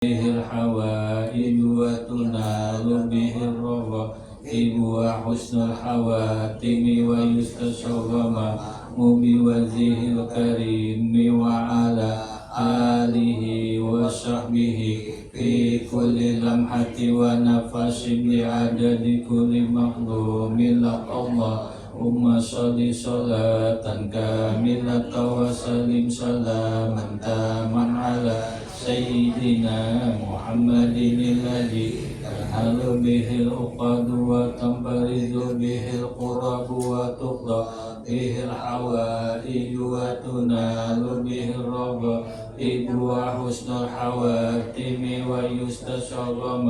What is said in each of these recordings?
به الحوائج وتنال به الرغائب وحسن الحواتم ويستشرم بوجهه الكريم وعلى آله وصحبه في كل لمحة ونفس بعدد كل مظلوم لك اللهم صل صلاة كاملة وسلم سلاما تاما على سيدنا محمد الذي تنحل به العقد وتنبرز به القرب وتقضى به الحوائج وتنال به الرغائب وحسن الحواتم ويستشرم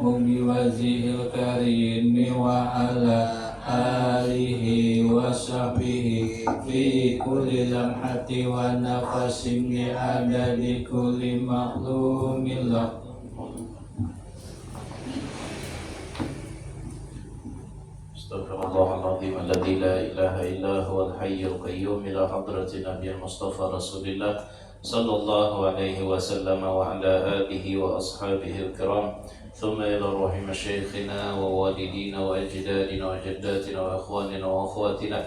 بوجهه الكريم وعلى آله وصحبه في كل لمحة ونفس بعدد كل مظلوم له. Astaghfirullahaladzim alladzi la ilaha illa huwal hayyul qayyum ila hadratin nabiyil mustafa rasulillah sallallahu alaihi wasallam wa ala alihi wa ashabihi al-kiram thumma ila ruhi masyayikhina wa walidina wa ajdadina wa jaddatina wa ikhwanina wa akhwatina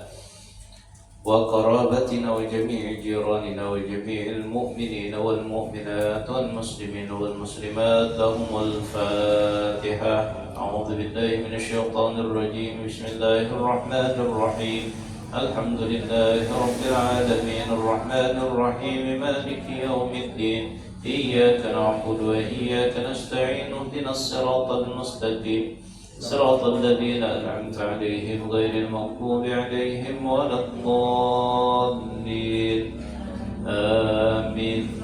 wa qarabatina wa jami'i jiranina wa jami'il mu'minina wal mu'minat wal muslimina wal muslimat lahumul fatihah. أعوذ بالله من الشيطان الرجيم بسم الله الرحمن الرحيم الحمد لله رب العالمين الرحمن الرحيم مالك يوم الدين إياك نعبد وإياك نستعين اهدنا الصراط المستقيم صراط الذين أنعمت عليهم غير المغضوب عليهم ولا الضالين آمين.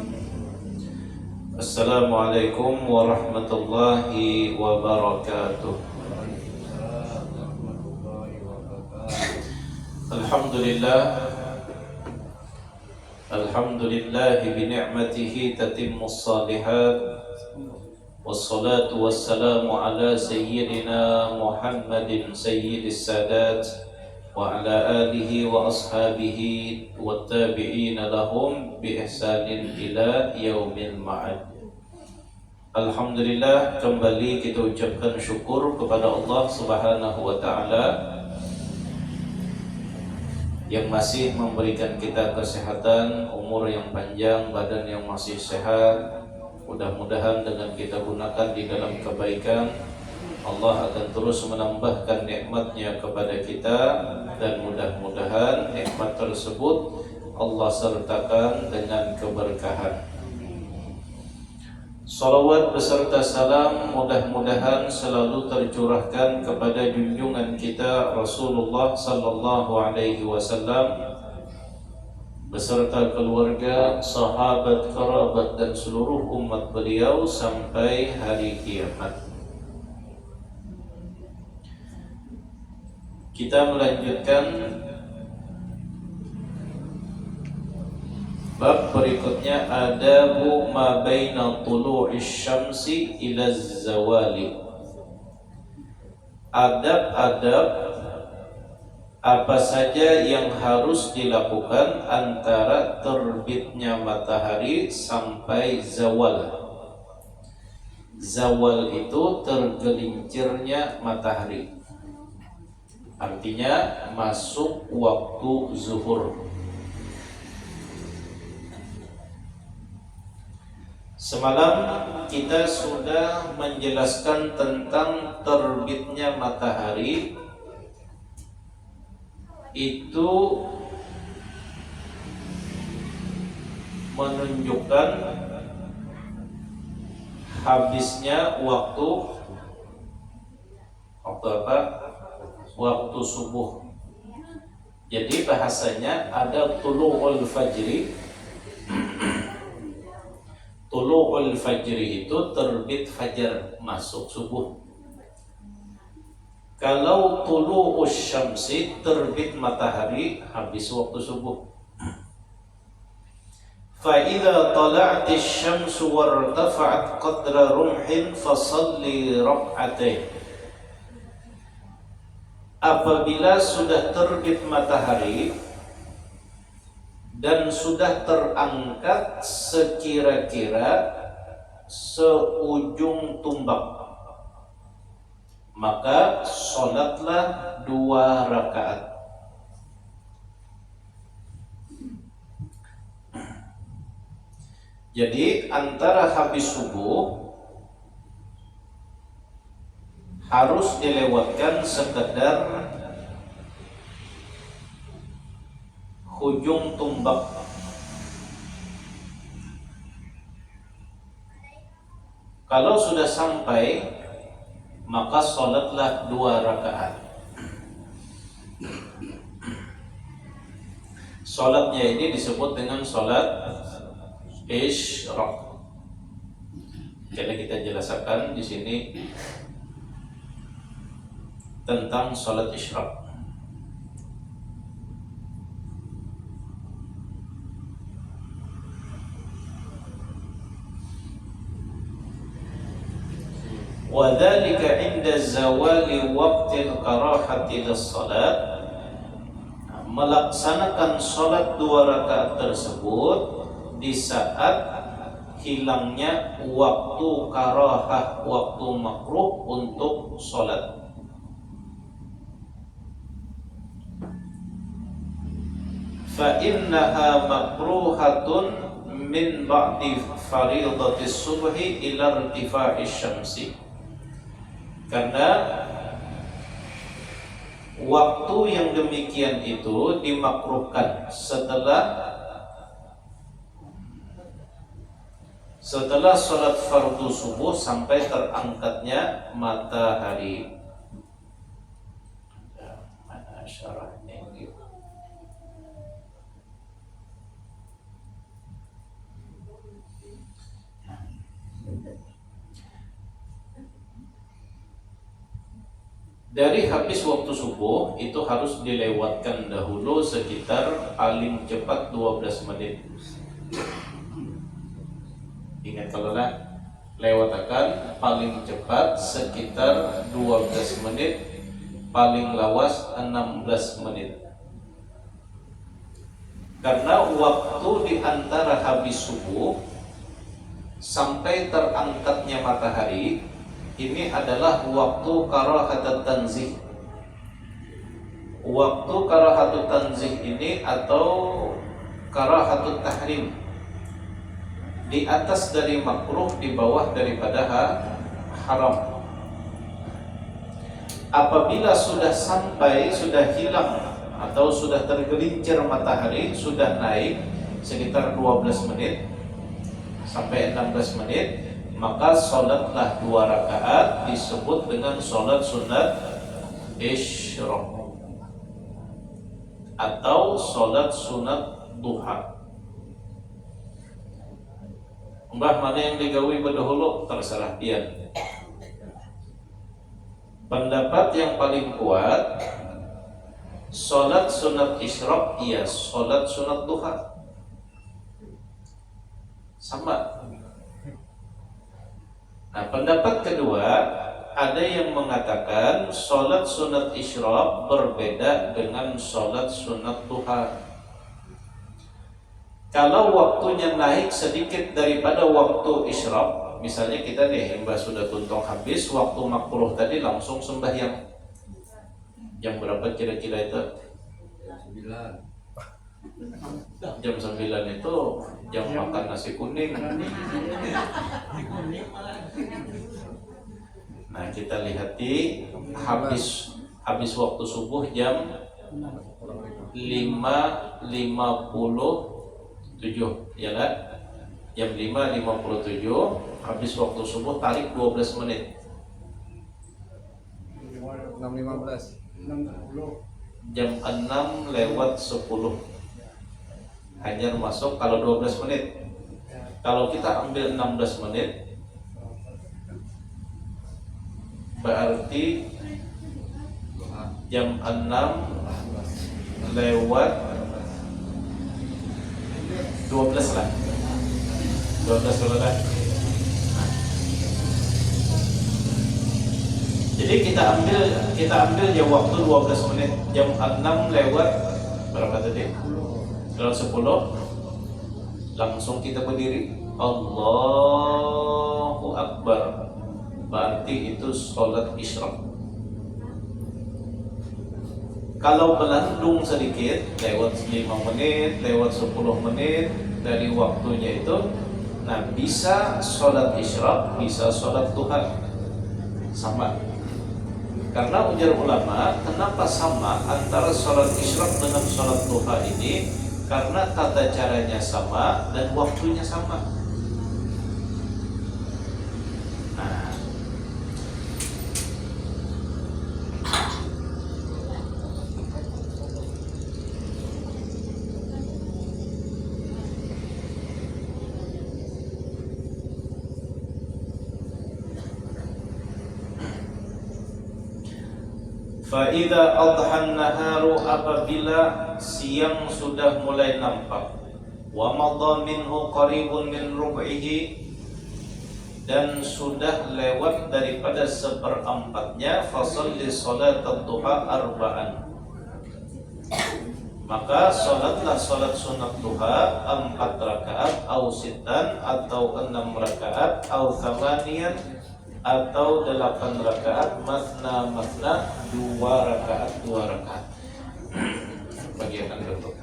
Assalamualaikum warahmatullahi wabarakatuh. Alhamdulillah bi ni'matihi tatimmus salihat. Wassalatu wassalamu ala sayyidina Muhammadin sayyidis sadat wa ala alihi wa ashabihi wa tabi'ina lahum bi ihsanin ila yaumil ma'ad. Alhamdulillah, kembali kita ucapkan syukur kepada Allah Subhanahu wa taala yang masih memberikan kita kesehatan, umur yang panjang, badan yang masih sehat. Mudah-mudahan dengan kita gunakan di dalam kebaikan, Allah akan terus menambahkan nikmatnya kepada kita, dan mudah-mudahan nikmat tersebut Allah sertakan dengan keberkahan. Salawat beserta salam mudah-mudahan selalu tercurahkan kepada junjungan kita Rasulullah sallallahu alaihi wasallam beserta keluarga, sahabat, kerabat dan seluruh umat beliau sampai hari kiamat. Kita melanjutkan bab berikutnya, adabu ma baina tulu'is syamsi ila zawali. Adab-adab apa saja yang harus dilakukan antara terbitnya matahari sampai zawal. Zawal itu tergelincirnya matahari, artinya masuk waktu zuhur. Semalam kita sudah menjelaskan tentang terbitnya matahari. Itu menunjukkan habisnya waktu apa? Waktu subuh. Jadi bahasanya ada tulu'ul fajri. Tulu'ul fajri itu terbit fajar, masuk subuh. Kalau tulu'us syamsi, terbit matahari, habis waktu subuh. Fa idza tala'atis syamsu wartafa'at qadra rumhin fasalli rak'atain. Apabila sudah terbit matahari dan sudah terangkat sekira-kira seujung tumbak, maka sholatlah 2 rakaat. Jadi antara habis subuh harus dilewatkan sekedar hujung tumbak. Kalau sudah sampai, maka sholatlah 2 rakaat. Sholatnya ini disebut dengan sholat isyraq. Jadi kita jelaskan di sini tentang sholat isyraq. وذلك عند زوال وقت الكراهة للصلاة. Melaksanakan sholat 2 rakaat tersebut di saat hilangnya waktu karahah, waktu makruh untuk sholat. فإنها مكروهة من بعد فريضة الصبح إلى ارتفاع الشمس. Karena waktu yang demikian itu dimakruhkan setelah sholat fardu subuh sampai terangkatnya matahari. Mana syarahnya gitu. Dari habis waktu subuh itu harus dilewatkan dahulu sekitar paling cepat 12 menit. Ingat kalau lewatkan paling cepat sekitar 12 menit, paling lawas 16 menit. Karena waktu di antara habis subuh sampai terangkatnya matahari ini adalah waktu karahatut tanzih. Waktu karahatut tanzih ini atau karahatut tahrim, di atas dari makruh, di bawah daripada haram. Apabila sudah sampai, sudah hilang atau sudah tergelincir matahari, sudah naik sekitar 12 menit sampai 16 menit, maka sholatlah 2 rakaat disebut dengan sholat sunat isyraq atau sholat sunat duha. Mbah mana yang digawi berdahulu terserah pian. Pendapat yang paling kuat, sholat sunat isyraq iya sholat sunat duha sama. Nah, pendapat kedua, ada yang mengatakan sholat sunat isyraq berbeda dengan sholat sunat duha. Kalau waktunya naik sedikit daripada waktu isyraq, misalnya kita nih mbah sudah tuntung habis waktu makruh tadi langsung sembahyang. Jam berapa kira-kira itu? Jam 9 itu jam makan nasi kuning. Nah, kita lihat di habis waktu subuh jam 5.57 ya kan? Jam 5.57 habis waktu subuh, tarik 12 menit. 6.15 Jam 6:10 hanya masuk kalau 12 menit. Kalau kita ambil 16 menit berarti jam 6:12 lah. 12 kalau dah. Jadi kita ambil ya waktu 12 menit. Jam 6 lewat berapa tadi? Kalau 10 langsung kita berdiri. Allahu Akbar, berarti itu sholat isyraq. Kalau melandung sedikit, lewat 5 menit, lewat 10 menit dari waktunya itu, nah bisa sholat isyraq, bisa sholat duha, sama. Karena ujar ulama, kenapa sama antara sholat isyraq dengan sholat duha ini? Karena tata caranya sama dan waktunya sama. Nah, Fa'idha adhan naharu, apabila siang sudah mulai nampak, wa madha minhu qaribun min rub'ihi, dan sudah lewat daripada seperempatnya, fasalli salat ad-duha arba'an, maka salatlah salat sunat duha 4 rakaat, au sittan atau 6 rakaat, au thamaniyan atau 8 rakaat, masna masna 2 rakaat 2 rakaat. Bagi akan bentuk.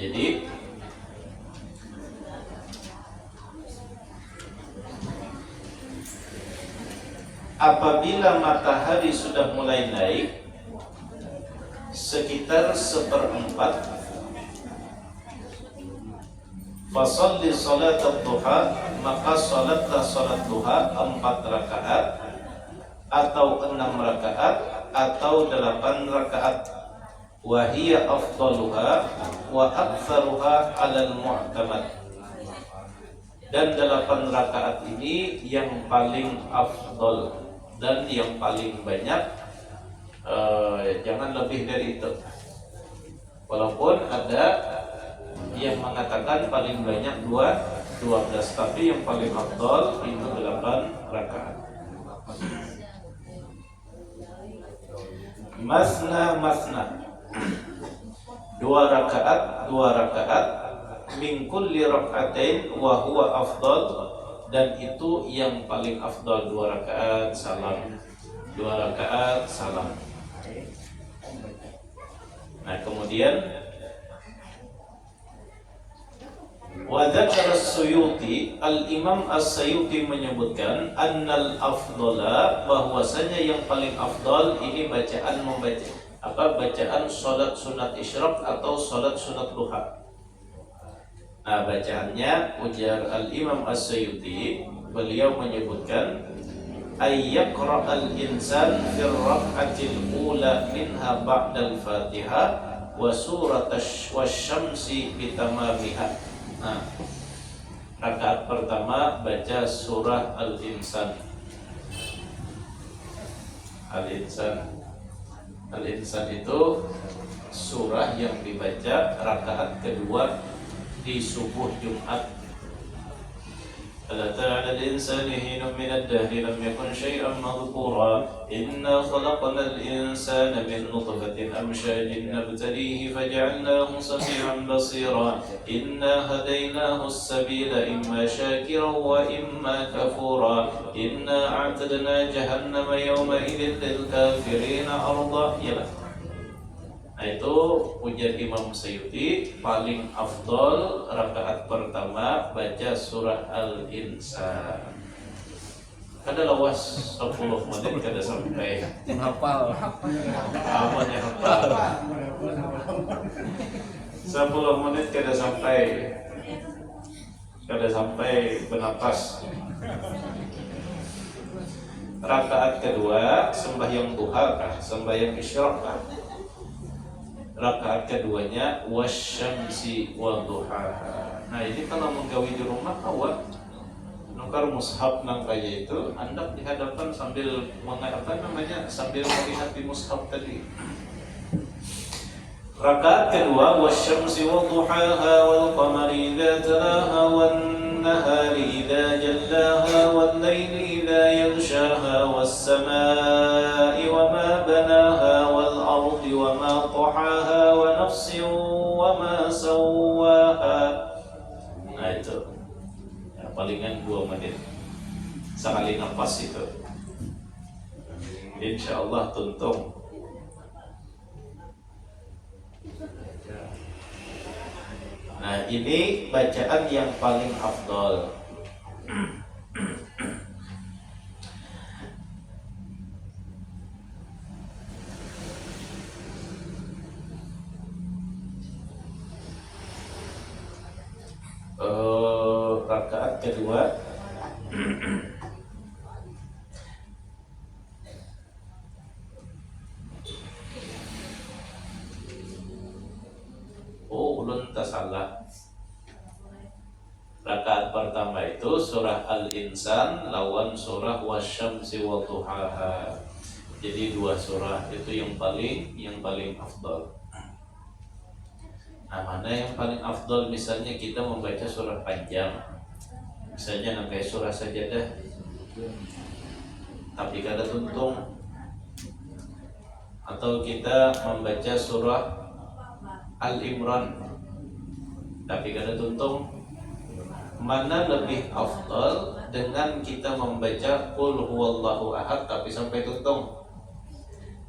Jadi apabila matahari sudah mulai naik sekitar 1/4, fasalli salat ad-duha, maka salatlah salat duha 4 rakaat atau 6 rakaat atau 8 rakaat. Wa hiya afdaluha wa aktsaruha 'alal mu'tamad, dan 8 rakaat ini yang paling afdal dan yang paling banyak, jangan lebih dari itu. Walaupun ada yang mengatakan paling banyak 12, tapi yang paling afdal itu 8 rakaat. Masna masna, 2 rakaat 2 rakaat, min kulli rak'atain wa huwa afdal, dan itu yang paling afdal. 2 rakaat salam, 2 rakaat salam. Nah, kemudian wa dzakara as-Suyuti, al-Imam as-Suyuti menyebutkan annal afdala, bahwasanya yang paling afdal ini bacaan bacaan salat sunat isyraq atau salat sunat duha. Nah, bacaannya, ujar al-Imam as-Suyuti, beliau menyebutkan ayyaqra al-insan fi rak'atil ula minha ba'dal Fatihah wa surat asy-syamsi bitamamiha. Nah, rakaat pertama baca surah Al-Insan. Al-Insan itu surah yang dibaca rakaat kedua di subuh Jumat. ألا ترى على الإنسان حين من الدهر لم يكن شيئا مذكورا إنا خلقنا الإنسان من نطفة أمشاج نبتليه فجعلناه سميعا بصيرا إنا هديناه السبيل إما شاكرا وإما كفورا إنا أعتدنا جهنم يومئذ للكافرين عرضا. Nah, itu ujar Imam Suyuti, paling afdol rakaat pertama baca surah Al-Insan. Kada lawas 10 menit kada sampai. Menghafal. Apanya hafal? 10 menit kada sampai. kada sampai bernapas. Rakaat kedua sembahyang duha kah, sembahyang isyraq kah? Rakaat keduanya wasyamsi wa duhaha. Nah ini kalau menggawi di rumah awak nukar mushaf nang kaya itu hendak dihadapkan sambil sambil melihat di mushaf tadi. Rakaat kedua wasyamsi wa duhaha wal qamari idza talaha wan nahari idza jallaha wal laili idza yaghshaha was samaa'i wa ma banaha wal ardi wa ma tahaha wa nafsin wa ma sawwaha. Nah itu ya, palingan 2 menit sekali nafas itu, insyaallah tuntung. Nah ini bacaan yang paling afdol. Rakaat kedua ulun tak salah. Rakaat pertama itu surah Al-Insan lawan surah Wasyamsi wa duhaha. Jadi 2 surah itu yang paling afdal. Nah, mana yang paling afdal? Misalnya kita membaca surah panjang, misalnya namanya surah Sajadah, tapi kada tuntung, atau kita membaca surah Al-Imran tapi kada tuntung, mana lebih afdal dengan kita membaca Qul huwallahu ahad tapi sampai tuntung?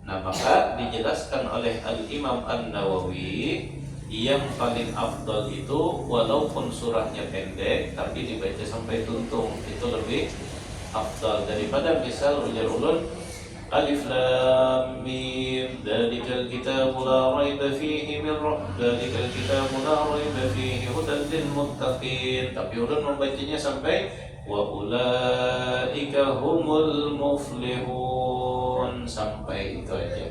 Nah maka dijelaskan oleh Al-Imam An-Nawawi yang paling afdal itu walaupun surahnya pendek tapi dibaca sampai tuntung, itu lebih afdal daripada misal ujar ulun Alif Lam Mim Dzalikal kitabu la raiba fihi min Dzalikal kitabu la raiba fihi hudan lil muttaqin, tapi ulun membacanya sampai wa ulaika humul muflihun, sampai itu aja.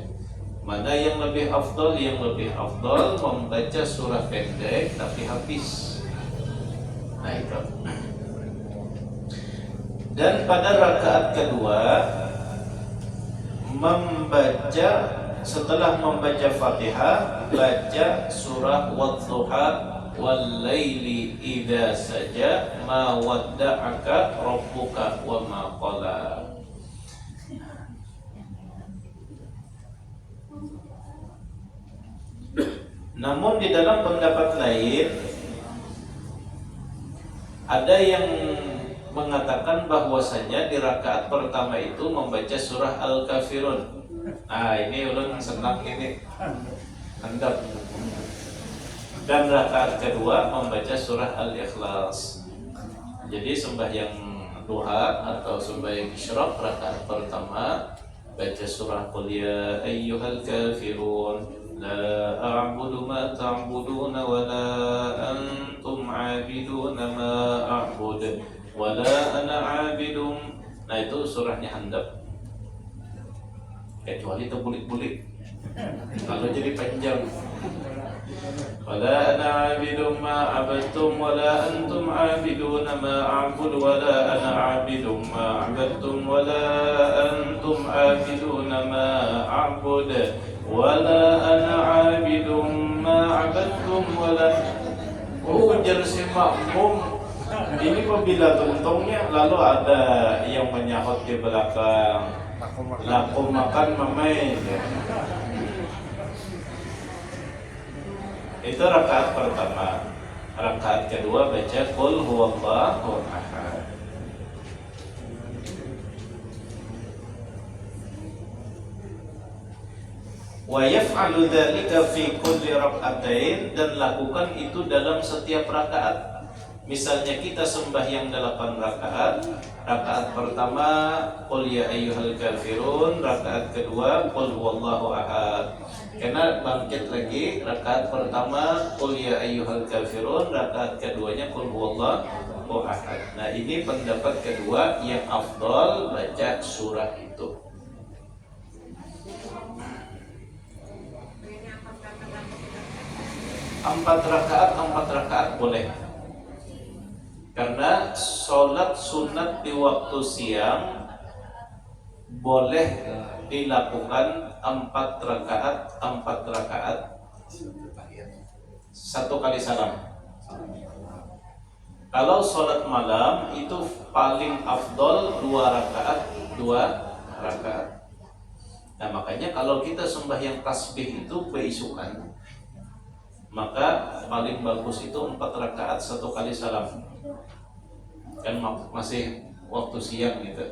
Mana yang lebih afdal? Yang lebih afdal membaca surah pendek tapi habis. Nah itu. Dan pada rakaat kedua membaca, setelah membaca Fatihah baca surah Wadduha wal laili idza saja ma wadda'aka rabbuka wa ma qala. Namun di dalam pendapat lain ada yang mengatakan bahwasanya di rakaat pertama itu membaca surah Al-Kafirun. Nah ini ulun senang ini handap. Dan rakaat kedua membaca surah Al-Ikhlas. Jadi sembahyang duha atau sembahyang isyraq rakaat pertama baca surah Qul ya ayyuhal kafirun la a'budu ma ta'buduna wa la antum 'abiduna ma a'budu wala ana 'abidum. Nah itu surahnya handap, kecuali terbulik-bulik. Kalau jadi panjang wala ana 'abidum ma 'abadtum wala antum 'abiduna ma a'budu wala ana 'abidum ma 'abadtum wala antum 'abiduna ma a'budu wala ana 'abidum ma 'abadtum wala. Ujar si makmum ini apabila tuntungnya lalu ada yang menyahut di belakang, laku makan mamai. Itu rakaat pertama. Rakaat kedua baca Qul huwallahu ahad. Wa yaf'alu dzalika fi kulli rak'atain, dan lakukan itu dalam setiap rakaat. Misalnya kita sembahyang 8 rakaat, rakaat pertama Qul ya ayyuhal kafirun, rakaat kedua Qul huwallahu ahad. Karena bangkit lagi, rakaat pertama Qul ya ayyuhal kafirun, rakaat keduanya Qul huwallahu waktu ahad. Nah ini pendapat kedua yang afdal baca surah itu. Empat rakaat boleh. Karena sholat sunat di waktu siang boleh dilakukan 4 rakaat satu kali salam. Kalau sholat malam itu paling afdol 2 rakaat. Nah makanya kalau kita sembahyang tasbih itu beisukan, maka paling bagus itu 4 rakaat satu kali salam. Kan masih waktu siang gitu.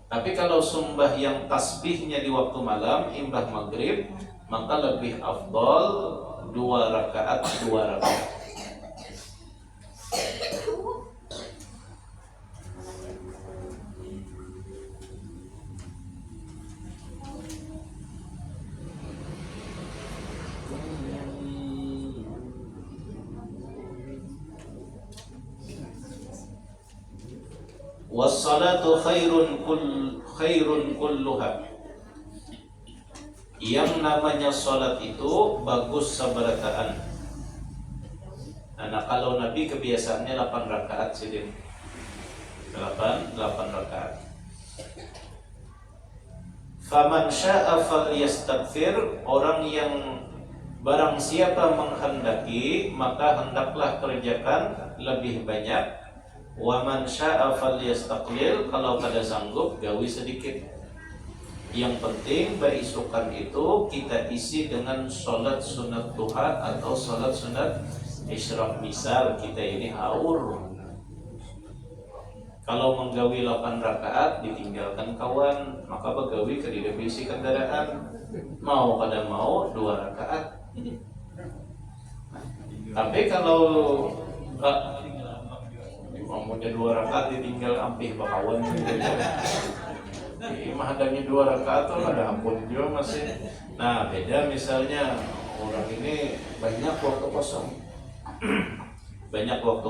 Tapi kalau sembahyang tasbihnya di waktu malam imbah maghrib, maka lebih afdol 2 rakaat. Wassalatu khairun kulluha. Yang namanya salat itu bagus sabarataan. Nah kalau Nabi kebiasaannya 8 rakaat sidin. 8 rakaat. Faman syaa falyastaghfir, orang yang barang siapa menghendaki maka hendaklah kerjakan lebih banyak. Wa man syaa falyastaqlil, kalau kada sanggup gawi sedikit. Yang penting beisukan itu kita isi dengan sholat sunat duha atau sholat sunat isyraq. Misal kita ini haur, kalau menggawi 8 rakaat ditinggalkan kawan, maka begawi kediri bisi kendaraan, mau kada mau 2 rakaat. Tapi kalau umumnya 2 rakaat ditinggal ampih bakawan gitu. Mahadangnya 2 rakaat tuh ada ampun juga masih. Nah beda misalnya orang ini banyak waktu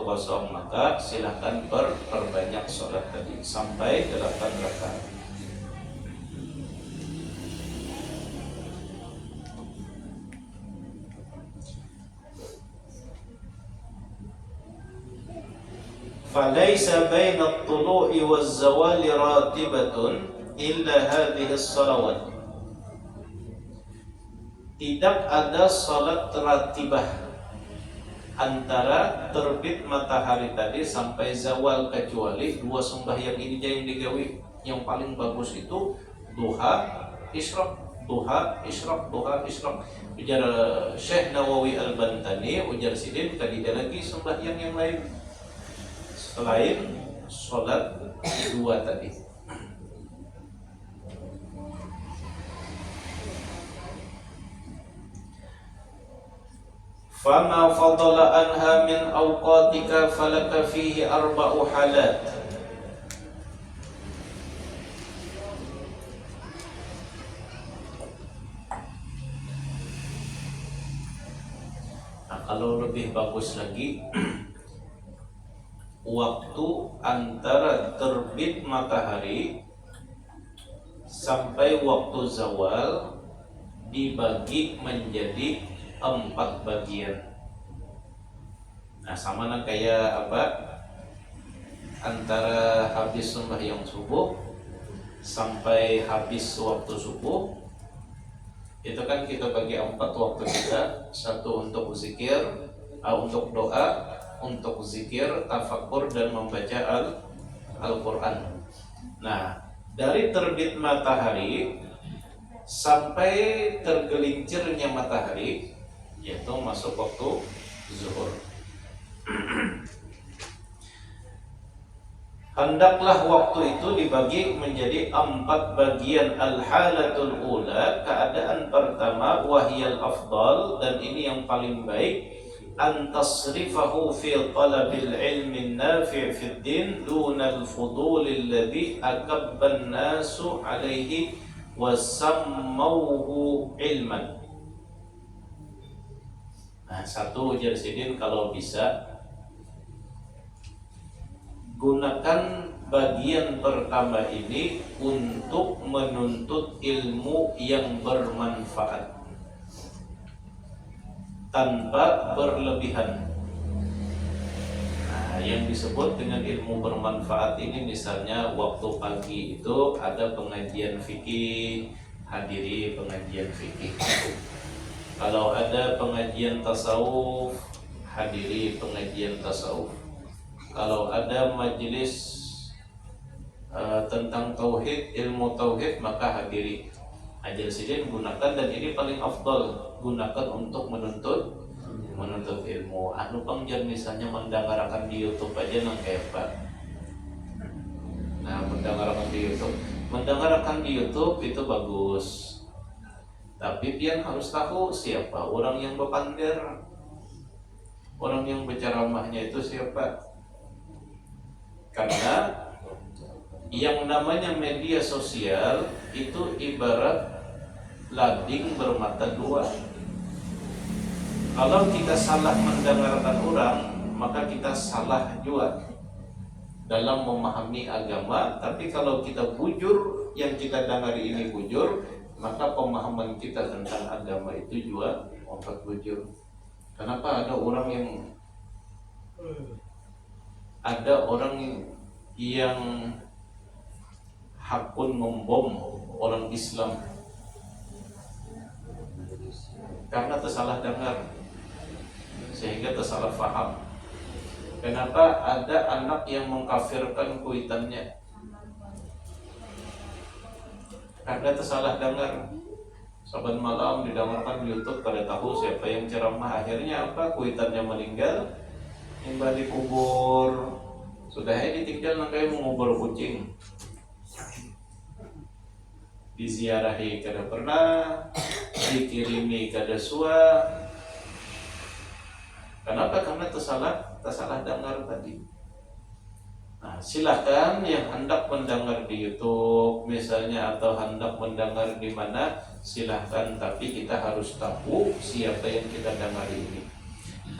kosong, maka silahkan perbanyak sholat tadi sampai 8 rakaat. Falaysa baina at-tulu'i waz-zawali ratibatun illa hadhihi as-salawat. Tidak ada salat ratibah antara terbit matahari tadi sampai zawal kecuali 2 sembahyang ini yang digawi. Yang paling bagus itu duha, isyraq, duha, isyraq, duha, isyraq. Ujar Syekh Nawawi Al-Bantani, ujar sidin tidak lagi sembahyang yang lain selain sholat 2 tadi. Fama fadala anha min awqatika falaka fihi 4 halat. Nah, kalau lebih bagus lagi waktu antara terbit matahari sampai waktu zawal dibagi menjadi 4 bagian. Nah sama kayak apa, antara habis sembahyang subuh sampai habis waktu subuh itu kan kita bagi 4 waktu kita. 1 untuk zikir, untuk doa, untuk zikir, tafakkur dan membaca Al-Quran. Nah dari terbit matahari sampai tergelincirnya matahari yaitu masuk waktu zuhur. Hendaklah waktu itu dibagi menjadi 4 bagian. Al-halatul ula, keadaan pertama, wahiyal afdal, dan ini yang paling baik, antasrifahu fi talabil ilmi nafi' fid din dunal fudulil ladzi akabban nasu alaihi wasammauhu ilman. Nah 1 ujar sidin, kalau bisa gunakan bagian pertama ini untuk menuntut ilmu yang bermanfaat tanpa berlebihan. Nah, yang disebut dengan ilmu bermanfaat ini misalnya waktu pagi itu ada pengajian fikih, hadiri pengajian fikih. Kalau ada pengajian tasawuf, hadiri pengajian tasawuf. Kalau ada majelis tentang tauhid, ilmu tauhid, maka hadiri. Ajar sidin gunakan, dan ini paling afdal, gunakan untuk menuntut ilmu. Anu pangjar misalnya mendengarkan di YouTube aja nang kepa. Nah, mendengarkan di YouTube itu bagus. Tapi pian harus tahu siapa orang yang bepander, orang yang berceramahnya itu siapa. Karena yang namanya media sosial itu ibarat lading bermata dua. Kalau kita salah mendengarkan orang, maka kita salah juga dalam memahami agama. Tapi kalau kita bujur, yang kita dengar ini bujur, maka pemahaman kita tentang agama itu juga membuat bujur. Kenapa ada orang yang hakun membom orang Islam karena tersalah dengar sehingga tersalah faham. Kenapa ada anak yang mengkafirkan kuitannya? Karena tersalah dengar. Saban malam didengarkan di YouTube, pada tahu siapa yang ceramah, akhirnya apa? Kuitannya meninggal, tiba dikubur. Sudah ditinggal nangkai mengubur kucing. Diziarahi kada pernah, dikirimi kada sua. Kenapa? Karena tersalah dengar tadi. Nah, silakan yang hendak mendengar di YouTube misalnya atau hendak mendengar di mana, silakan, tapi kita harus tahu siapa yang kita dengar ini.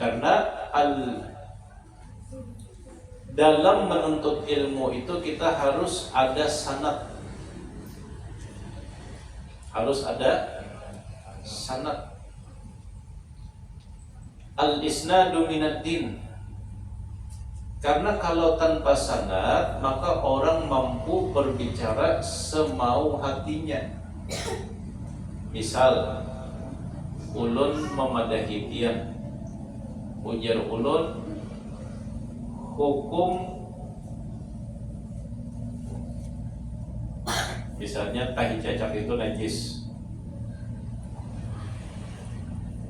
Karena dalam menuntut ilmu itu kita harus ada sanad. Harus ada sanad. Al-isnadu minad din. Karena kalau tanpa sanad, maka orang mampu berbicara semau hatinya. Misal, ulun memadahi pian, ujar ulun, hukum misalnya tahi cacak itu najis.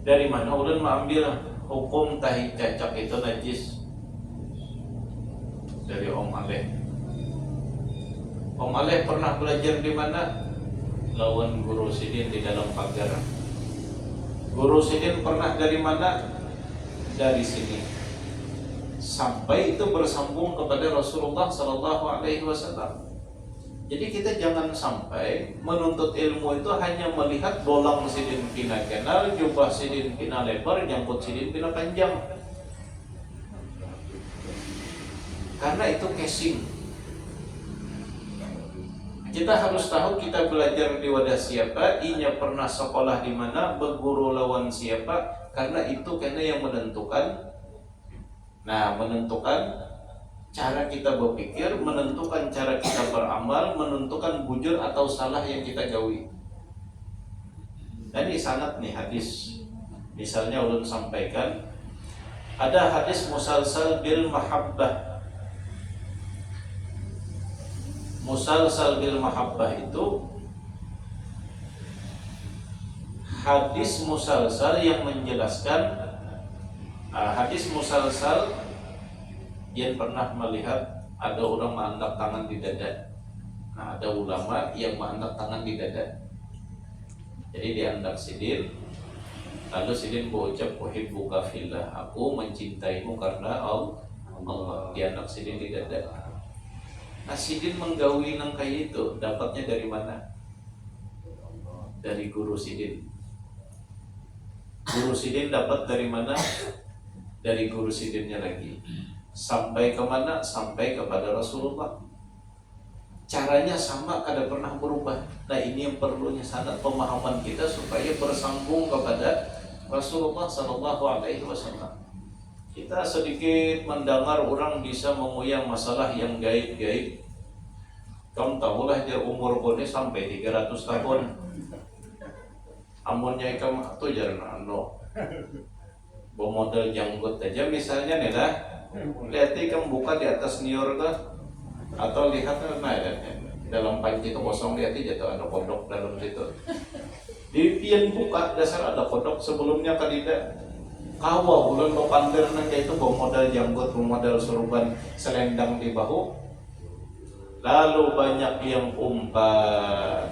Dari mana ulun mengambil hukum tahi cacak itu najis? Dari Om Aleh. Om Aleh pernah belajar di mana? Lawan Guru Sidin di dalam pagar. Guru Sidin pernah dari mana? Dari sini. Sampai itu bersambung kepada Rasulullah SAW. Jadi kita jangan sampai menuntut ilmu itu hanya melihat bolang sidin pina kenal, jubah sidin pina lebar, jangkut sidin pina panjang. Karena itu casing. Kita harus tahu kita belajar di wadah siapa, inya pernah sekolah di mana, berguru lawan siapa. Karena itu yang menentukan. Nah, menentukan cara kita berpikir, menentukan cara kita beramal, menentukan bujur atau salah yang kita gawi. Dan ini sanad nih hadis. Misalnya ulun sampaikan, ada hadis musalsal bil mahabbah. Musalsal bil mahabbah itu hadis musalsal yang menjelaskan hadis musalsal yang pernah melihat ada orang mengangkat tangan di dada. Nah, ada ulama yang mengangkat tangan di dada. Jadi diangkat sidin, lalu sidin berucap uhibbuka fillah, aku mencintaimu karena Allah. Diangkat sidin di dada. Nah, sidin menggawi nang kayak itu, dapatnya dari mana? Dari guru sidin. Guru sidin dapat dari mana? Dari guru sidinnya lagi. Sampai kemana? Sampai kepada Rasulullah. Caranya sama, kada pernah berubah. Nah ini yang perlunya sangat pemahaman kita supaya bersambung kepada Rasulullah Sallallahu Alaihi Wasallam. Kita sedikit mendengar orang bisa menguyak masalah yang gaib-gaib. Kamu tahulah dia umur kone sampai 300 tahun. Amunnya kamu tuh jarang bawa model janggut aja misalnya nih lah. Lihat kamu buka di atas New York tuh. Atau lihat dalam panci itu kosong, lihat aja ada kodok dalam situ. Di pian buka dasar ada kodok, sebelumnya kadida kawa bulan lo pandir nanti itu bawa modal janggut, bawa modal surban selendang di bahu. Lalu banyak yang umpat.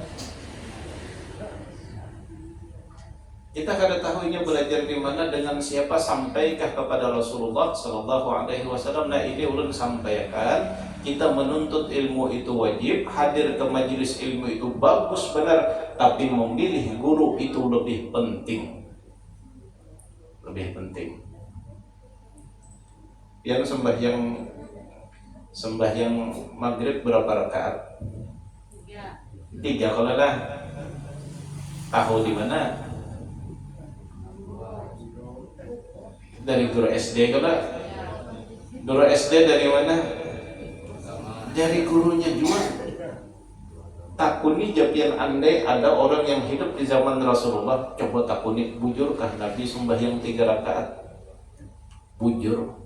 Kita kada tahu ini belajar di mana, dengan siapa, sampaikah kepada Rasulullah Sallallahu Alaihi Wasallam. Nah ini ulun sampaikan, kita menuntut ilmu itu wajib, hadir ke majelis ilmu itu bagus benar, tapi memilih guru itu lebih penting. Lebih penting. Yang sembahyang maghrib berapa rakaat? 3 kalau lah. Tahu di mana? Dari guru SD kalau. Guru SD dari mana? Dari gurunya juga. Takuni japian andai ada orang yang hidup di zaman Rasulullah, coba takuni, bujurkah Nabi sembahyang 3 rakaat? Bujur.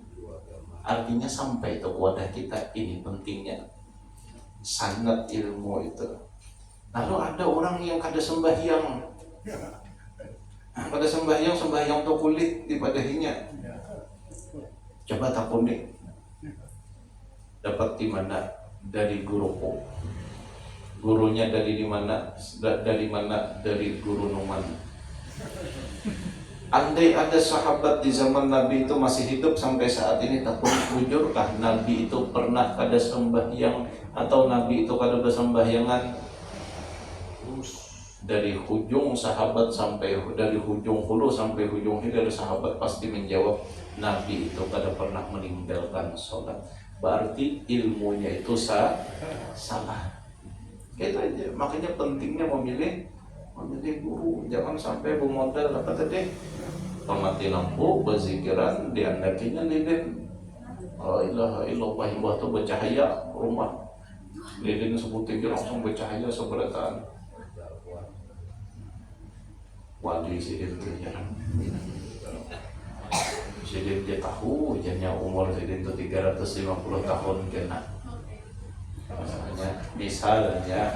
Artinya sampai itu wadah kita, ini pentingnya sanad ilmu itu. Lalu ada orang yang kada sembahyang, sembahyang untuk kulit di padahinya. Coba takuni, dapat di mana? Dari guruku. Gurunya dari mana? Dari guru Numan. Andai ada sahabat di zaman Nabi itu masih hidup sampai saat ini, takut bujurkah Nabi itu pernah kada sembahyang atau Nabi itu kada bersembahyangan? Dari hujung sahabat sampai dari hujung hulu sampai hujung hilir sahabat pasti menjawab, Nabi itu kada pernah meninggalkan sholat. Berarti ilmunya itu salah. Gitu aja. Makanya pentingnya memilih guru. Jangan sampai bermodal apa tadi? Pemati lampu, berzikiran, diandakinya lilin. La ilaha illallah, himbah itu bercahaya rumah. Lilin sebutin langsung bercahaya seberataan. Wali sidin itu ya. Sidin dia tahu, jadinya umur sidin itu 350 tahun kena. Misalnya.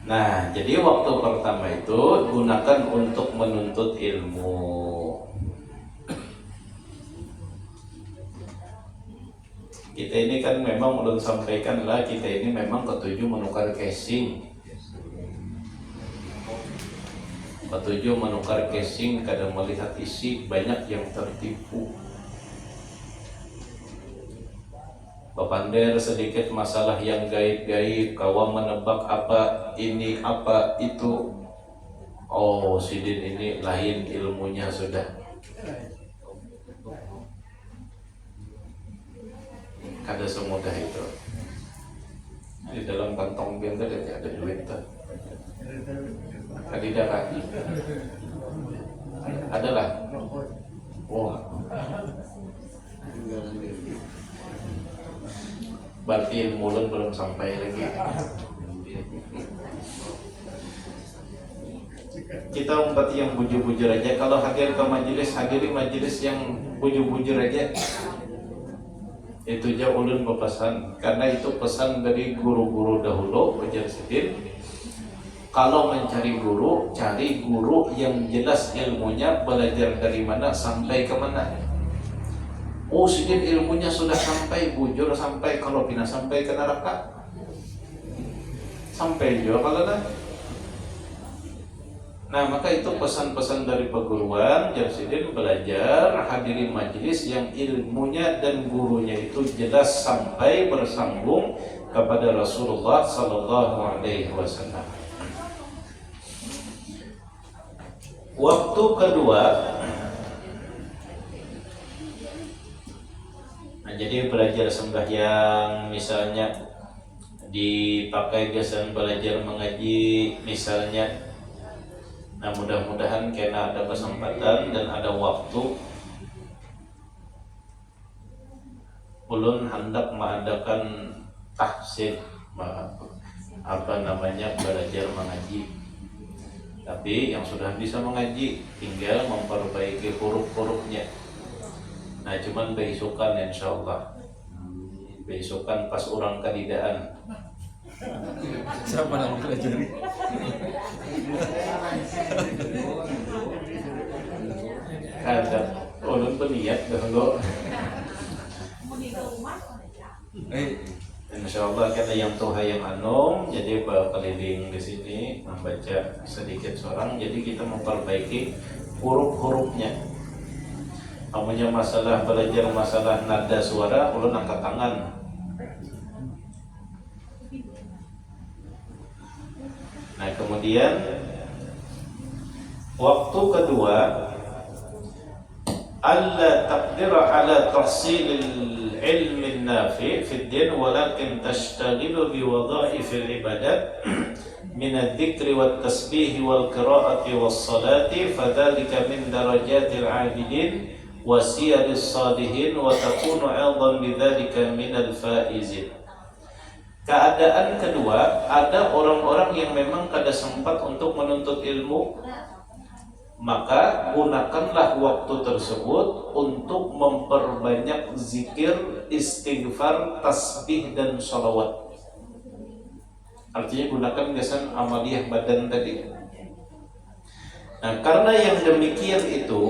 Nah, jadi waktu pertama itu gunakan untuk menuntut ilmu. Kita ini kan memang belum sampaikan lah, kita ini memang ketujuh menukar casing. Ketujuh menukar casing, kadang melihat isi, banyak yang tertipu. Bapander sedikit masalah yang gaib-gaib, kawan menebak apa ini apa itu. Oh, sidin ini lain ilmunya sudah. Kada semudah itu. Di dalam kantong benda ada duit tuh. Kadida kaki. Adalah. Oh. Berarti ilmu belum sampai lagi. Kita umpati yang bujur-bujur aja. Kalau hadir ke majelis, hadiri majelis yang bujur-bujur aja. Itu aja ulun berpesan. Karena itu pesan dari guru-guru dahulu, ujar sidin. Kalau mencari guru, cari guru yang jelas ilmunya, belajar dari mana sampai ke mana. Oh, sidin ilmunya sudah sampai bujur, sampai kalau bina sampai ke neraka, sampai juga kalau dah. Nah, maka itu pesan-pesan dari perguruan. Sidin belajar, hadiri majelis yang ilmunya dan gurunya itu jelas sampai bersambung kepada Rasulullah Sallallahu Alaihi Wasallam. Waktu kedua, Nah, jadi belajar sembahyang misalnya dipakai gesan belajar mengaji misalnya. Nah, mudah-mudahan karena ada kesempatan dan ada waktu, ulun hendak mengadakan tahsin belajar mengaji. Tapi yang sudah bisa mengaji tinggal memperbaiki huruf-hurufnya. Nah, cuman beisukan insyaallah. Beisukan pas orang kadidaan. Siapa yang pelajari? Ada ulun berniat dahulu. Insyaallah kita yang tuha yang anom, jadi keliling di sini membaca sedikit seorang, jadi kita memperbaiki huruf-hurufnya. Namanya masalah belajar masalah nada suara, ulun angkat tangan. Nah, kemudian waktu kedua, alla taqdira ala tahsilil ilmi nafi fi din walakin tashtaghilu bi wadha'ifil ibadat min adh-dhikri wat tasbih wal qira'ati was salati fadzalika min darajatil 'abidin wa siyaris salihin wa takunu aidan bidzalika minal faizin. Keadaan kedua, ada orang-orang yang memang kada sempat untuk menuntut ilmu, maka gunakanlah waktu tersebut untuk memperbanyak zikir, istighfar, tasbih dan sholawat. Artinya gunakan kesan amaliyah badan tadi. Nah, karena yang demikian itu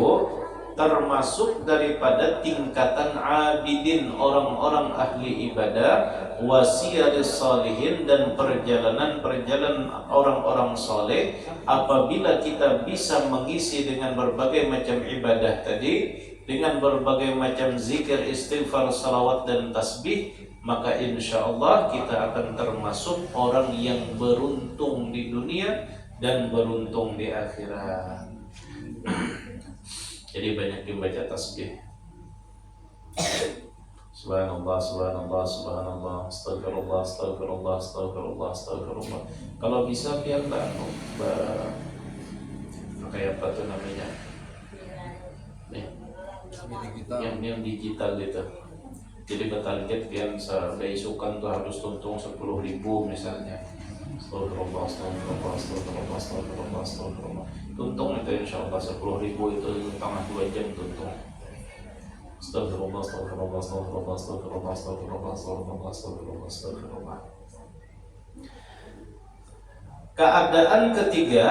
termasuk daripada tingkatan abidin, orang-orang ahli ibadah, wasiyaris salihin, dan perjalanan orang-orang soleh. Apabila kita bisa mengisi dengan berbagai macam ibadah tadi, dengan berbagai macam zikir, istighfar, salawat dan tasbih, maka insya Allah kita akan termasuk orang yang beruntung di dunia dan beruntung di akhirat. Jadi banyak membaca tasbih. Subhanallah, subhanallah, subhanallah, astagfirullah, astagfirullah, astagfirullah, astagfirullah. Kalau bisa biarlah kayak apa tuh namanya? Yang digital itu. Jadi bertarget yang beisukan tuh harus tuntung 10.000 misalnya. Astagfirullah, astagfirullah, astagfirullah, astagfirullah, astagfirullah. Tuntung itu insyaallah 10.000 itu tengah 2 jam tuntung. Astagfirullah, astagfirullah, astagfirullah, astagfirullah, astagfirullah, astagfirullah, astagfirullah, astagfirullah. Keadaan ketiga,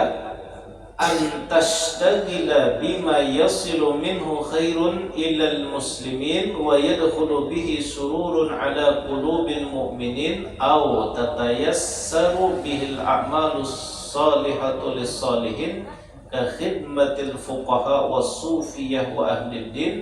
antashtagila bima yasilu minhu khairun ilal muslimin wa yadkhulu bihi sururun ala qulubil mu'minin aw tatayassaru bihil a'malus salihatu lis salihin ka khidmatil fuqaha was sufiyah wa ahli din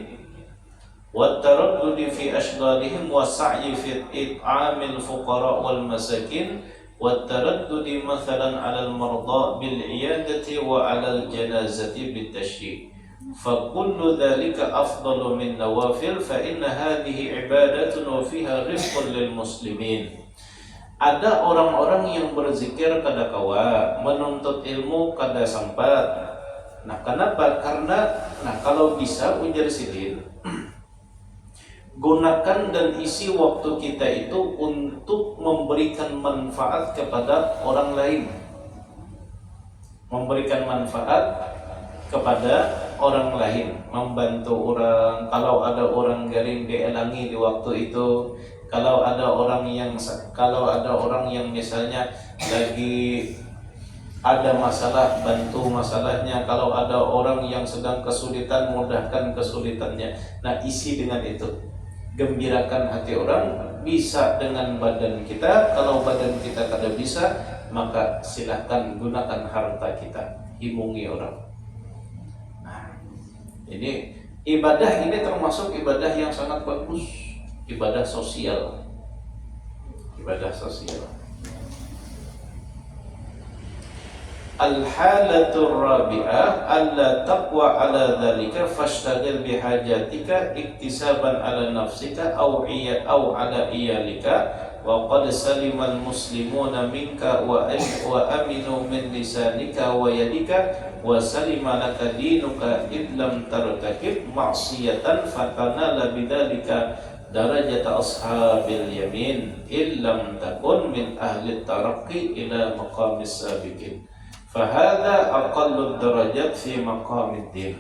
wa taraddudi fi ashghalihim wa sa'yi fi it'amil fuqara wal masakin wa taraddudi mathalan 'ala al marda bil 'iyadati wa 'ala al janazati bit tashyi' fa kullu dhalika afdalu min nawafil fa inna hadhihi ibadatun wa fiha rizqun lil muslimin. Ada orang-orang yang berzikir kada kawa, menuntut ilmu kada sempat. Nah, kenapa? Karena kalau bisa ujar sidin, gunakan dan isi waktu kita itu untuk memberikan manfaat kepada orang lain. Memberikan manfaat kepada orang lain, membantu orang. Kalau ada orang garing dielangi di waktu itu. Kalau ada orang yang misalnya lagi ada masalah, bantu masalahnya. Kalau ada orang yang sedang kesulitan, mudahkan kesulitannya. Nah, isi dengan itu. Gembirakan hati orang, bisa dengan badan kita. Kalau badan kita kada bisa, maka silahkan gunakan harta kita, himungi orang. Nah, ini ibadah ini termasuk ibadah yang sangat bagus. Ibadah sosial. Ibadah sosial. Al-halatur rabi'ah alla taqwa ala dhalika fashtagil bihajatika iktisaban ala nafsika aw ala iyalika wa qad salimal muslimuna minka wa aminu min lisanika wa yadika wa salima laka dinuka idlam tartakib ma'siyatan fatanala bidzalika darajata ashabil yamin illam takun min ahli taraqqi ila maqamis sabiqin. Fahada aqallud darajat fi maqamid din.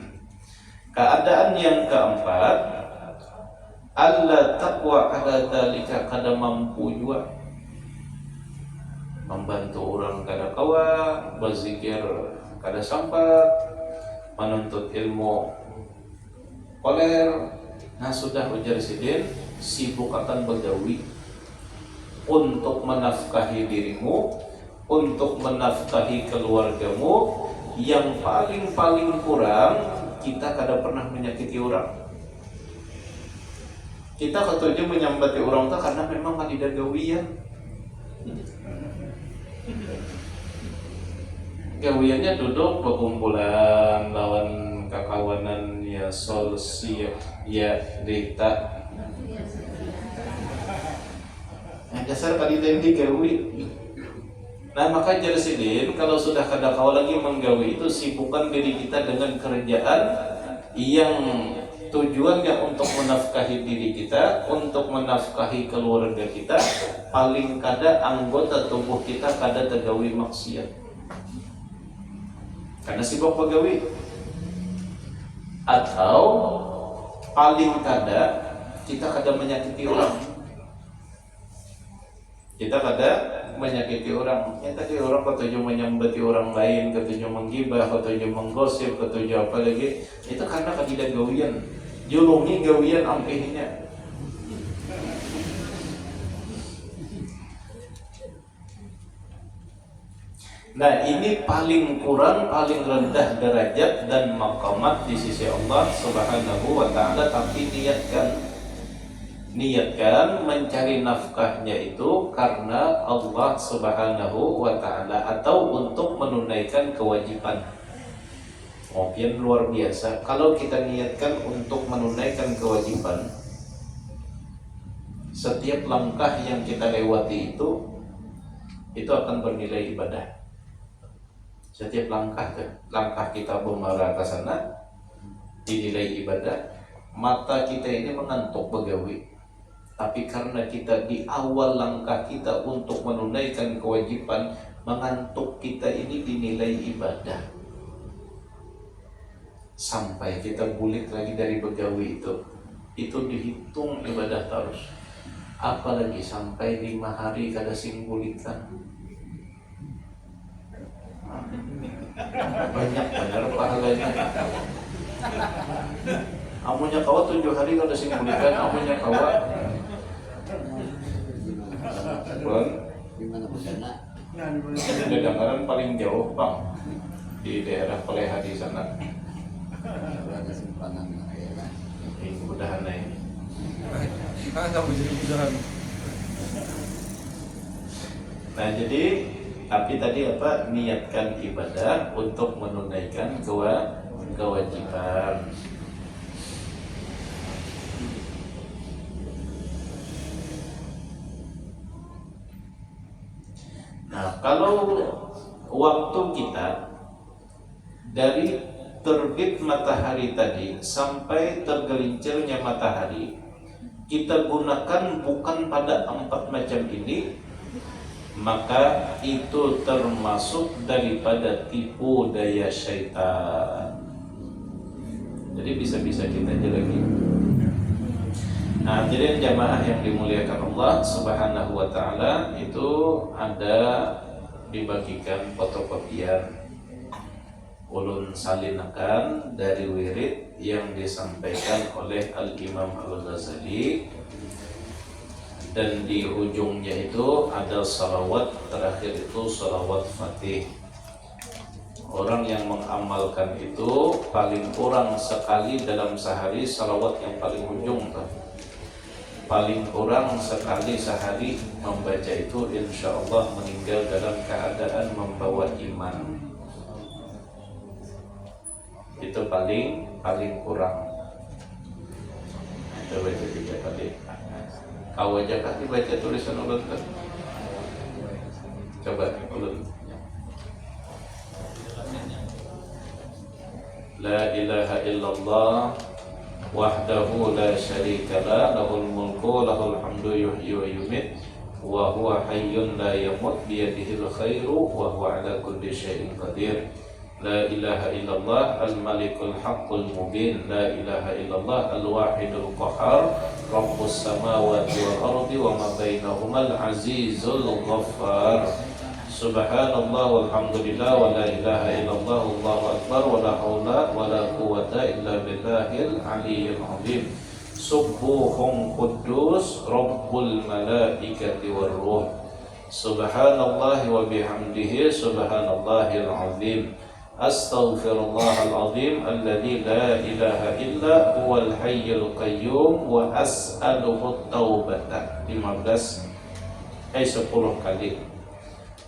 Keadaan yang keempat, alla taqwa ala dalika, kada mampu juga membantu orang kada kawa, berzikir kada sampat, menuntut ilmu koler. Nah sudah ujar sidin, sibuk akan begawi untuk menafkahi dirimu, untuk menafkahi keluargamu. Yang paling kurang kita kada pernah menyakiti orang. Kita ketujuh menyambati orang itu karena memang ada gawian. Gawiannya duduk berkumpulan lawan kakawanan ya solusi ya data. Nah, dasar kali tadi gawi. Nah maka Jersidin kalau sudah kada kau lagi menggawi itu, sibukkan diri kita dengan kerjaan yang tujuannya untuk menafkahi diri kita, untuk menafkahi keluarga kita. Paling kada anggota tubuh kita kada tergawi maksiat karena sibuk begawi. Atau paling kada kita kada menyakiti orang. Kita kada menyakiti orang. Yang tadi orang ketujuh menyambati orang lain, ketujuh menggibah, ketujuh menggosip, ketujuh apa lagi. Itu karena ketidak gawian. Julungi gawian ampihnya. Nah ini paling kurang, paling rendah derajat dan maqamat di sisi Allah Subhanahu wa ta'ala. Tapi niatkan mencari nafkahnya itu karena Allah Subhanahu wa ta'ala, atau untuk menunaikan kewajiban. Mungkin luar biasa kalau kita niatkan untuk menunaikan kewajiban. Setiap langkah yang kita lewati itu akan bernilai ibadah. Setiap langkah kita bermarah ke sana dinilai ibadah. Mata kita ini mengantuk begawi, tapi karena kita di awal langkah kita untuk menunaikan kewajiban, mengantuk kita ini dinilai ibadah. Sampai kita bulik lagi dari begawi itu dihitung ibadah terus. Apalagi sampai 5 hari kada sing bulikan. Banyak benar pahalanya. Amunya kawa 7 hari kada sing bulikan, amunya kawa. Bon. Kadang-kadang paling jauh Bang di daerah Peleha di sana. Ada simpanan ya. Ini mudahan ini. Enggak bisa mudahan. Nah jadi tapi tadi apa, niatkan ibadah untuk menunaikan kewajiban. Nah kalau waktu kita dari terbit matahari tadi sampai tergelincirnya matahari kita gunakan bukan pada 4 macam ini, maka itu termasuk daripada tipu daya syaitan. Jadi bisa-bisa kita jeleki. Nah, jadi jamaah yang dimuliakan Allah Subhanahu wa ta'ala, itu ada dibagikan fotokopian. Ulun salinakan dari wirid yang disampaikan oleh Al-Imam Al-Ghazali. Dan di ujungnya itu ada salawat, terakhir itu salawat Fatih. Orang yang mengamalkan itu paling kurang sekali dalam sehari salawat yang paling ujung tuh. Paling kurang sekali sehari membaca itu, insya Allah meninggal dalam keadaan membawa iman. itu paling kurang. Kita baca 3 kali. Kau aja kan dibaca tulisan ulun kan? Coba ulun. La ilaha illallah wahdahu la syarika la lahul mulku lahul hamdu yuhyi wa yumiit wa huwa hayyun la yamut biyadihil khairu wa huwa ala kulli syai'in qadir. La ilaha illallah al-malikul haqqul mubin. La ilaha illallah al-wahidul qahhar rabbus samawati wal ardi wa ma bainahuma al-azizul ghaffar. Subhanallah walhamdulillah wa la ilaha illallah wallahu akbar wa la haula wa la quwwata illa billahil aliyyil azim. Subuhun quddus rabbul malaikati war ruh. Subhanallah wa bihamdihi subhanallahil azim. Astaghfirullahal azim alladzi la ilaha illa huwal hayyul qayyum wa as'aluhu taubata. 10 kali.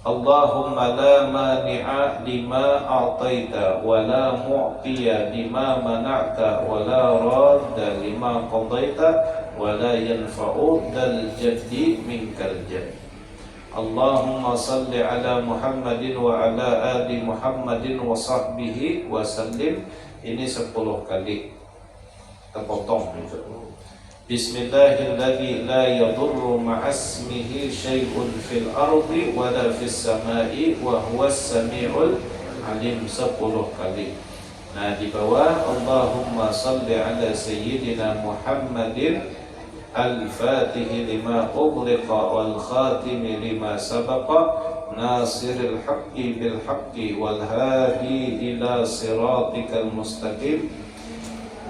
Allahumma la mani'a lima a'taita wa la mu'tiya lima mana'ta wa la radda lima qadaita wa la yanfa'u dal jaddi minkal jadd. Allahumma salli ala Muhammadin wa ala ali Muhammadin wa sahbihi wa sallim. Ini 10 kali. Kita potong itu. Bismillahilladzi la yadurru ma'asmihi syai'un fil ardi wa la fis sama'i wa huwas sami'ul alim. 10 kali. Nah, di bawah Allahumma salli ala sayyidina Muhammadin al-fatihi lima ughliqa wal khatimi lima sabaqa nasiril haqqi bil haqqi wal hadi ila siratikal mustaqim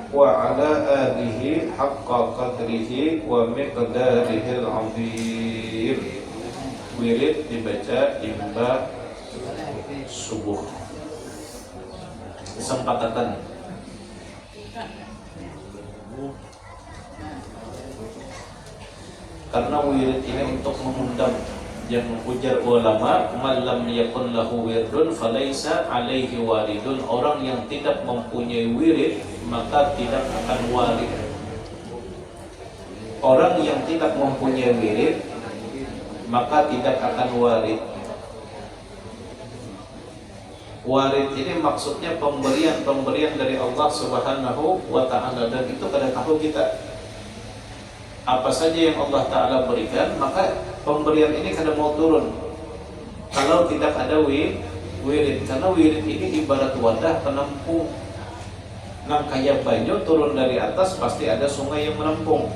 wa ala alihi haqqa qadrihi wa miqdarihil azim. Wirid dibaca imba subuh. Kesempatan karena wirid ini untuk mengundang, yang ujar ulama, man lam yakun lahu wirdun falaisa alaihi waridun. Orang yang tidak mempunyai wirid maka tidak akan warid. Orang yang tidak mempunyai wirid maka tidak akan warid. Warid ini maksudnya pemberian dari Allah Subhanahu wa taala, dan itu kada tahu kita. Apa saja yang Allah Ta'ala berikan, maka pemberian ini kada mau turun kalau tidak ada wirid. Karena wirid ini ibarat wadah penampung. Nah, kayak banyu turun dari atas pasti ada sungai yang menampung.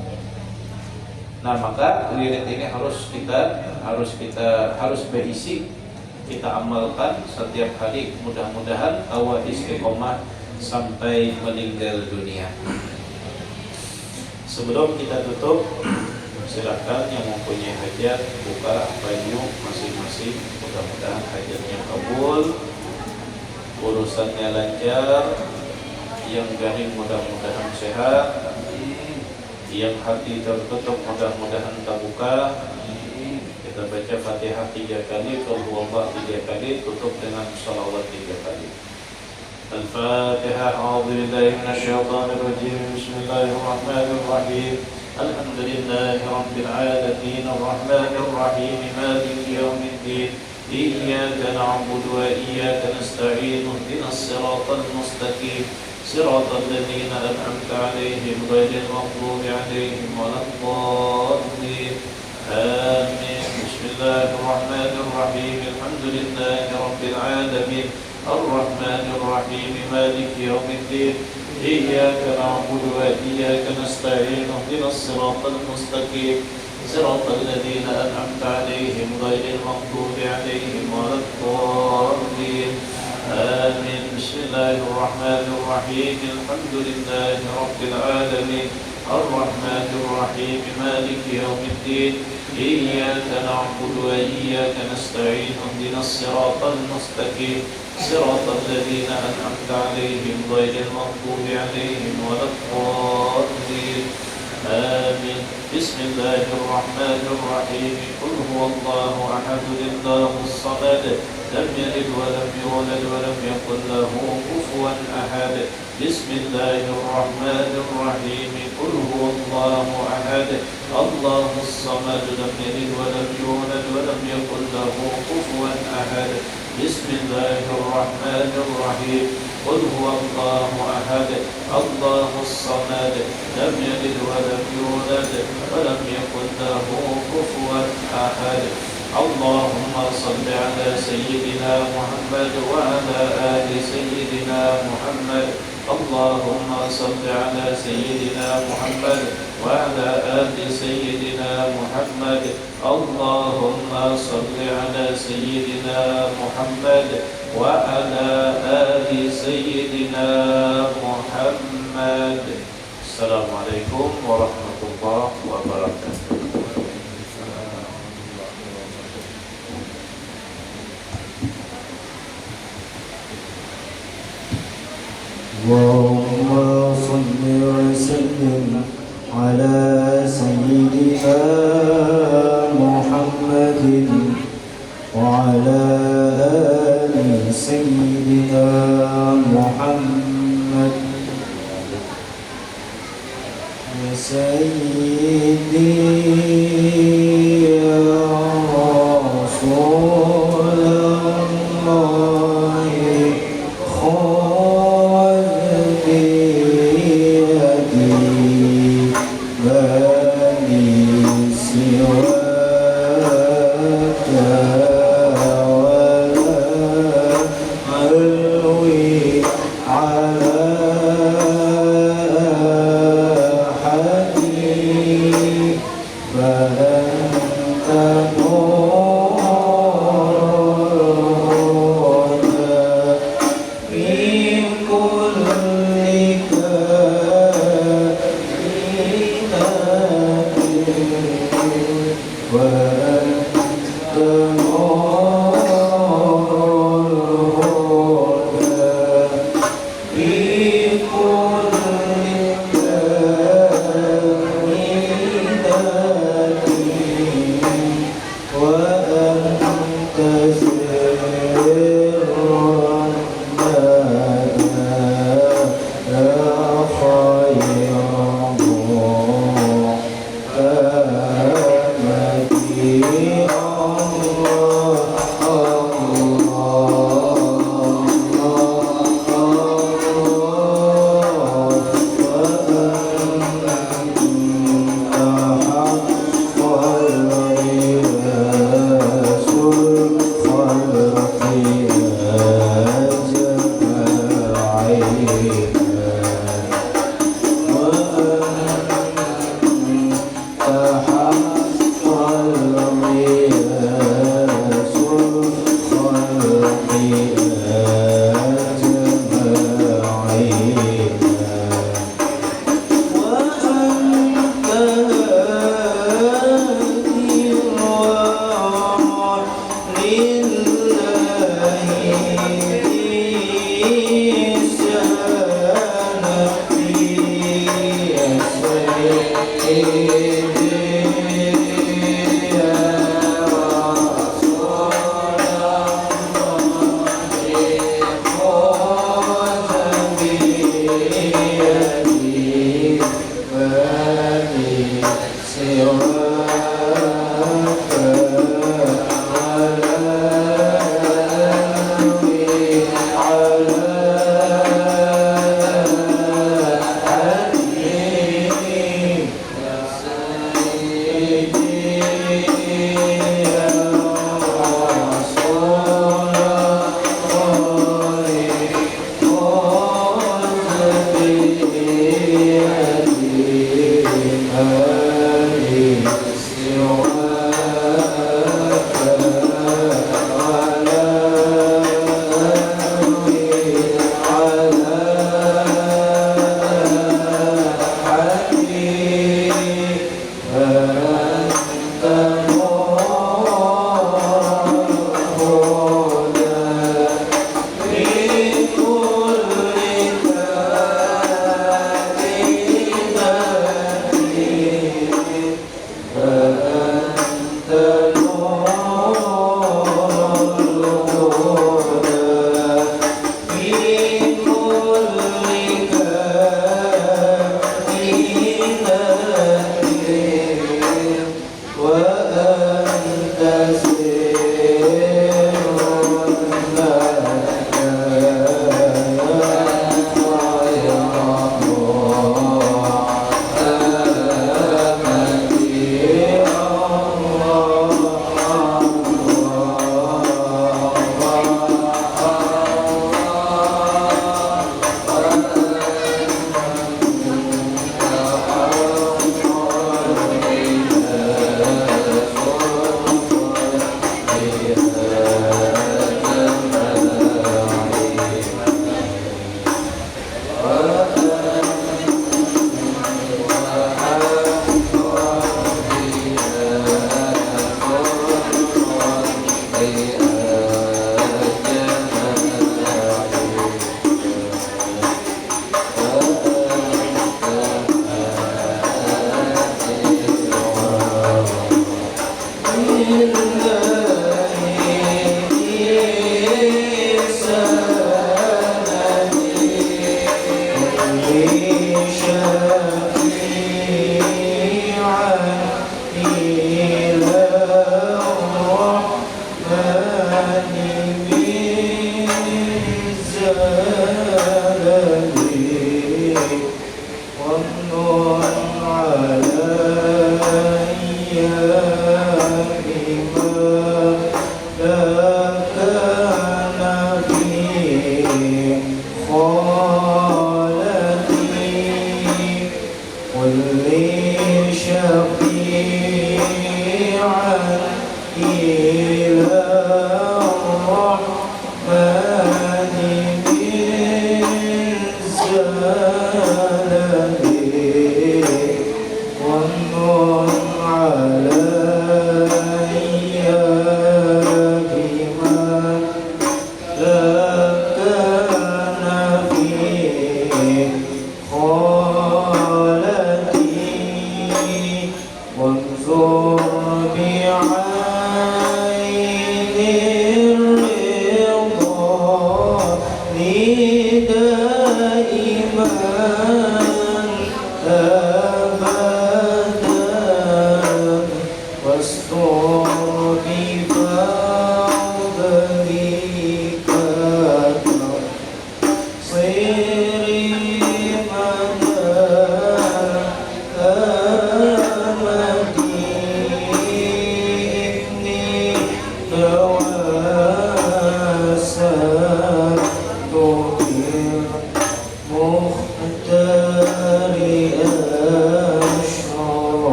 Nah, maka wirid ini harus berisi, kita amalkan setiap hari. Mudah-mudahan awal istiqomah sampai meninggal dunia. Sebelum kita tutup, silakan yang mempunyai hajat buka banyu masing-masing. Mudah-mudahan hajatnya kabul, urusannya lancar, yang garing mudah-mudahan sehat, yang hati tertutup mudah-mudahan terbuka. Kita baca Fatihah 3 kali, Qul huwallahu 3 kali, tutup dengan shalawat 3 kali. الفاتحة. أعوذ بالله من الشيطان الرجيم. بسم الله الرحمن الرحيم. الحمد لله رب العالمين الرحمن الرحيم مالك يوم الدين. إياك نعبد وإياك نستعين. اهدنا الصراط المستقيم صراط الذين أنعمت عليهم غير المغضوب عليهم ولا الضالين. آمين. بسم الله الرحمن الرحيم. الحمد لله رب العالمين الرحمن الرحيم مالك يوم الدين. إياك نعبد وإياك نستعين. اهدنا الصراط المستقيم صراط الذين أنعمت عليهم غير المغضوب عليهم ولا الضالين. آمين. بسم الله الرحمن الرحيم. الحمد لله رب العالمين الرحمن الرحيم مالك يوم الدين. إياك نعبد وإياك نستعين. اهدنا الصراط المستقيم صراط الذين أنعمت عليهم غير المغضوب عليهم ولا الضالين. آمين. بسم الله الرحمن الرحيم. قل هو الله أحد الله الصمد لم يلد ولم يولد ولم يكن له كفوا أحد. بسم الله الرحمن الرحيم. قل هو الله أحد الله الصمد لم يلد ولم يولد ولم يكن له كفوا أحد. بسم الله الرحمن الرحيم. قل هو الله أحد الله الصمد لم يلد ولم يولد ولم يكن له كفوا أحد. اللهم صل على سيدنا محمد وعلى آل سيدنا محمد. اللهم صل على سيدنا محمد وعلى آل سيدنا محمد. اللهم صل على سيدنا محمد وعلى آل سيدنا محمد. السلام عليكم ورحمة الله وبركاته. اللهم صل وسلم على سيدنا محمد وعلى آل سيدنا محمد. يا سيدي يا رسول الله Siraka ala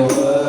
Amin.